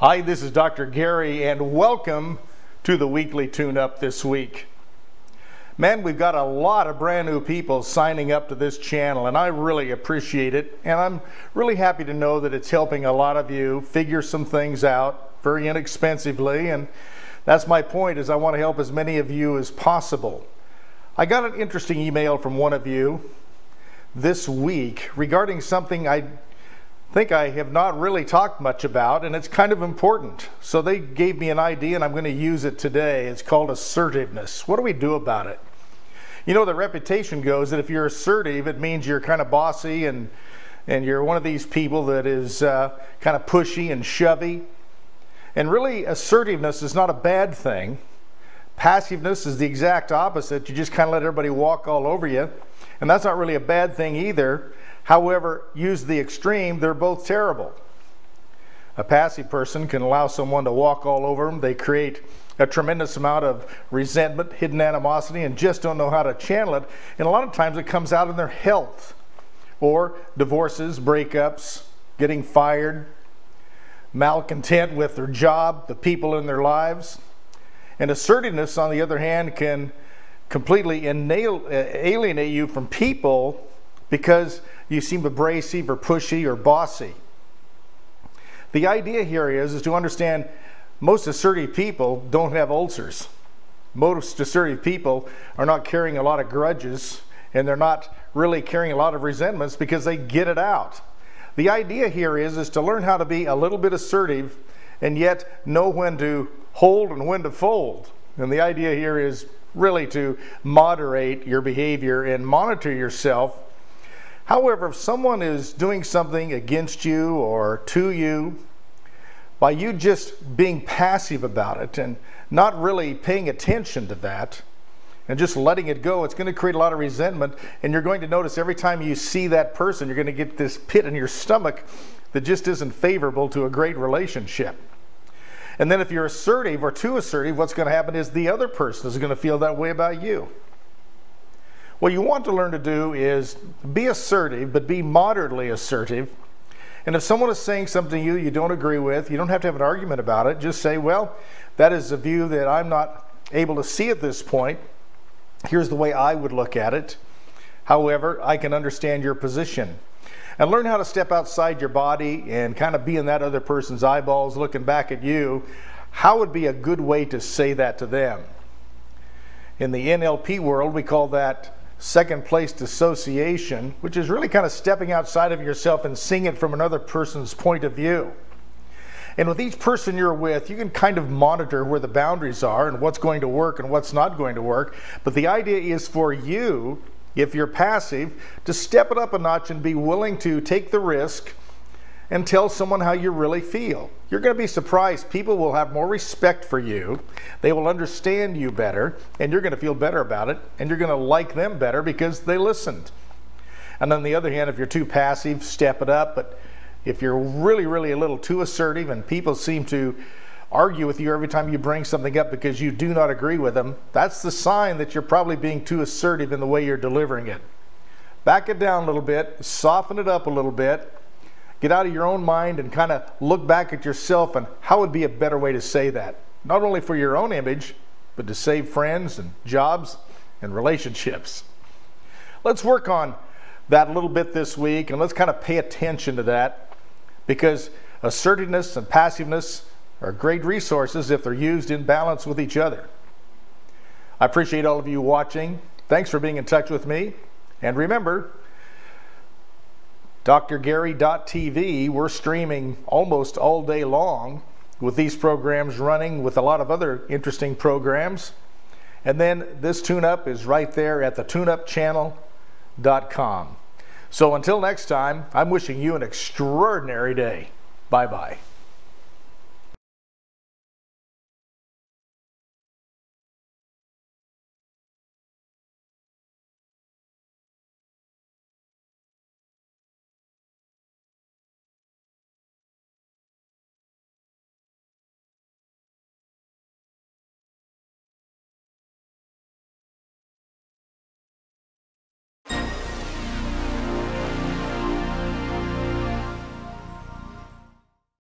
Hi, this is Dr. Gary, and welcome to the weekly tune-up this week. Man, we've got a lot of brand new people signing up to this channel, and I really appreciate it. And I'm really happy to know that it's helping a lot of you figure some things out very inexpensively. And that's my point, is I want to help as many of you as possible. I got an interesting email from one of you this week regarding something I think I have not really talked much about, and it's kind of important. So they gave me an idea, and I'm going to use it today. It's called assertiveness. What do we do about it? You know, the reputation goes that if you're assertive, it means you're kind of bossy and you're one of these people that is kind of pushy and shovey. And really, assertiveness is not a bad thing. Passiveness is the exact opposite. You just kind of let everybody walk all over you, and that's not really a bad thing either. However, used to the extreme, they're both terrible. A passive person can allow someone to walk all over them. They create a tremendous amount of resentment, hidden animosity, and just don't know how to channel it. And a lot of times it comes out in their health, or divorces, breakups, getting fired, malcontent with their job, the people in their lives. And assertiveness, on the other hand, can completely alienate you from people because you seem abrasive or pushy or bossy. The idea here is to understand most assertive people don't have ulcers. Most assertive people are not carrying a lot of grudges, and they're not really carrying a lot of resentments because they get it out. The idea here is to learn how to be a little bit assertive and yet know when to hold and when to fold. And the idea here is really to moderate your behavior and monitor yourself. However, if someone is doing something against you or to you, by you just being passive about it and not really paying attention to that and just letting it go, it's going to create a lot of resentment. And you're going to notice every time you see that person, you're going to get this pit in your stomach that just isn't favorable to a great relationship. And then if you're assertive or too assertive, what's going to happen is the other person is going to feel that way about you. What you want to learn to do is be assertive, but be moderately assertive. And if someone is saying something you don't agree with, you don't have to have an argument about it. Just say, well, that is a view that I'm not able to see at this point. Here's the way I would look at it. However, I can understand your position. And learn how to step outside your body and kind of be in that other person's eyeballs looking back at you. How would be a good way to say that to them? In the NLP world, we call that second place dissociation, which is really kind of stepping outside of yourself and seeing it from another person's point of view. And with each person you're with, you can kind of monitor where the boundaries are and what's going to work and what's not going to work. But the idea is for you, if you're passive, to step it up a notch and be willing to take the risk and tell someone how you really feel. You're going to be surprised. People will have more respect for you. They will understand you better, and you're going to feel better about it, and you're going to like them better because they listened. And on the other hand, if you're too passive, step it up. But if you're really a little too assertive and people seem to argue with you every time you bring something up because you do not agree with them, that's the sign that you're probably being too assertive in the way you're delivering it. Back it down a little bit, soften it up a little bit. Get out of your own mind and kind of look back at yourself and how would be a better way to say that. Not only for your own image, but to save friends and jobs and relationships. Let's work on that a little bit this week, and let's kind of pay attention to that, because assertiveness and passiveness are great resources if they're used in balance with each other. I appreciate all of you watching. Thanks for being in touch with me. And remember, drgary.tv, we're streaming almost all day long with these programs running with a lot of other interesting programs. And then this tune-up is right there at the tuneupchannel.com. So until next time, I'm wishing you an extraordinary day. Bye-bye.